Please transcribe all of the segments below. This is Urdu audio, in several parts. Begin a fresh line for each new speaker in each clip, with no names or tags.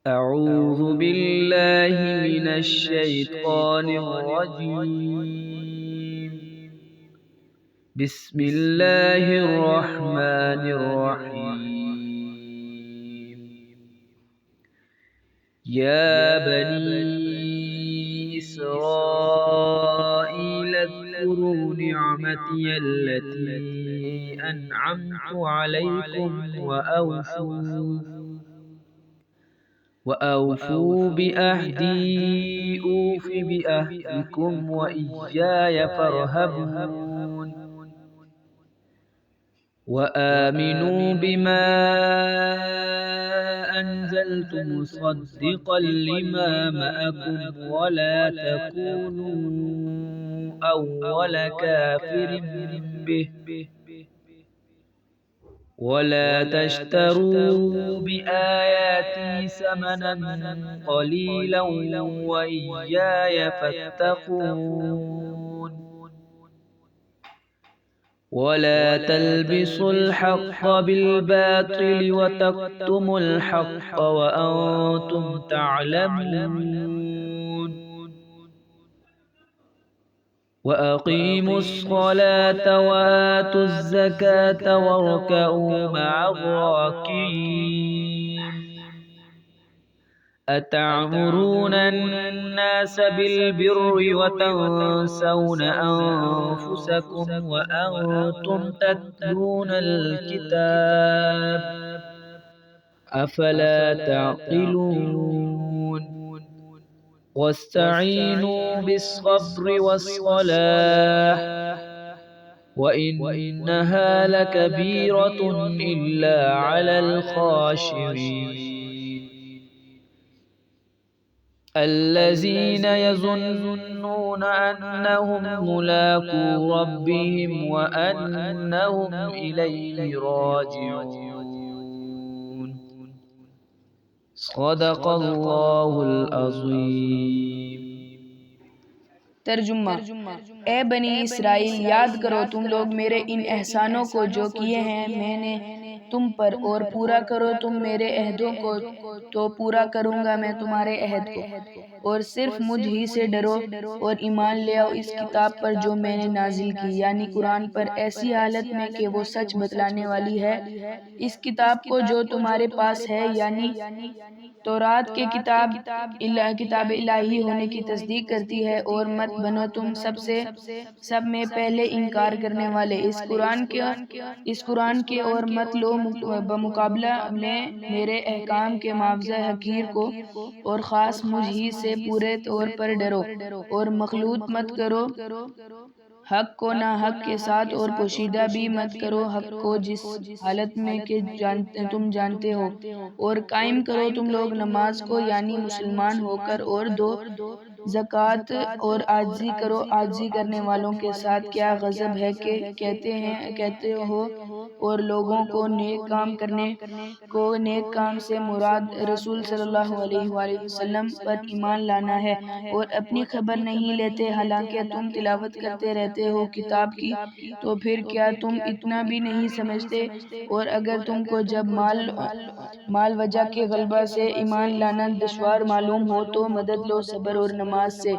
أعوذ بالله من الشيطان الرجيم. بسم الله الرحمن الرحيم. يا بني إسرائيل اذكروا نعمتي التي أنعمت عليكم وأوفوا بأهدي أوف بأهدكم وإياي فارهبون. وآمنوا بما أنزلت مصدقا لما معكم ولا تكونوا أول كافر به ولا تشتروا بآياتي ثمنا قليلا وإياي فاتقون. ولا تلبسوا الحق بالباطل وتكتموا الحق وأنتم تعلمون. وأقيموا الصلاة وآتوا الزكاة واركعوا مع الراكعين. أتعمرون الناس بالبر وتنسون أنفسكم وأنتم تتلون الكتاب أفلا تعقلون. واستعينوا بالصبر والصلاة وإنها لكبيرة إلا على الخاشعين الذين يظنون أنهم ملاقو ربهم وأنهم إليه راجعون. صدق الله العظيم.
ترجمہ: اے بنی اسرائیل، یاد کرو تم لوگ میرے ان احسانوں کو جو کیے ہیں میں نے تم پر، اور پورا کرو تم میرے عہدوں کو تو پورا کروں گا میں تمہارے عہد کو، اور صرف مجھ ہی سے ڈرو اور ایمان لے آؤ اس کتاب پر جو میں نے نازل کی، یعنی قرآن پر، ایسی حالت میں کہ وہ سچ بتلانے والی ہے۔ اس کتاب کو جو تمہارے پاس ہے، یعنی تورات کے کتاب الہی ہونے کی تصدیق کرتی ہے، اور مت بنو تم سب میں پہلے انکار کرنے والے اس قرآن کے، اور مت لو بمقابلہ میں میرے احکام کے معاوضہ حقیر کو، اور خاص مجھ ہی سے پورے طور پر ڈرو، اور مخلوط مت کرو حق کو ناحق کے ساتھ، اور پوشیدہ بھی مت کرو حق کو جس حالت میں کہ تم جانتے ہو، اور قائم کرو تم لوگ نماز کو، یعنی مسلمان ہو کر، اور دو زکوٰۃ، اور عاجزی کرو عاجزی کرنے والوں کے ساتھ۔ کیا غضب ہے کہ کہتے ہو اور لوگوں کو نیک کام کرنے کو، نیک کام سے مراد رسول صلی اللہ علیہ وآلہ وسلم پر ایمان لانا ہے، اور اپنی خبر نہیں لیتے حالانکہ تم تلاوت کرتے رہتے ہو کتاب کی، تو پھر کیا تم اتنا بھی نہیں سمجھتے؟ اور اگر تم کو جب مال وجہ کے غلبہ سے ایمان لانا دشوار معلوم ہو تو مدد لو صبر اور نماز سے،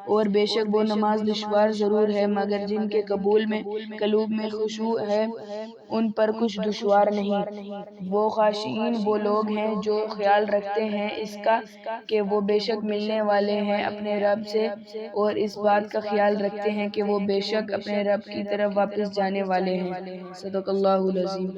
اور بے شک وہ نماز دشوار ضرور ہے مگر جن کے قلوب میں خشوع ہے ان پر کچھ دشوار نہیں۔ وہ خاشعین وہ لوگ ہیں جو خیال رکھتے ہیں اس کا کہ وہ بے شک ملنے والے ہیں اپنے رب سے، اور اس بات کا خیال رکھتے ہیں کہ وہ بے شک اپنے رب کی طرف واپس جانے والے ہیں۔ صدق اللہ العظیم۔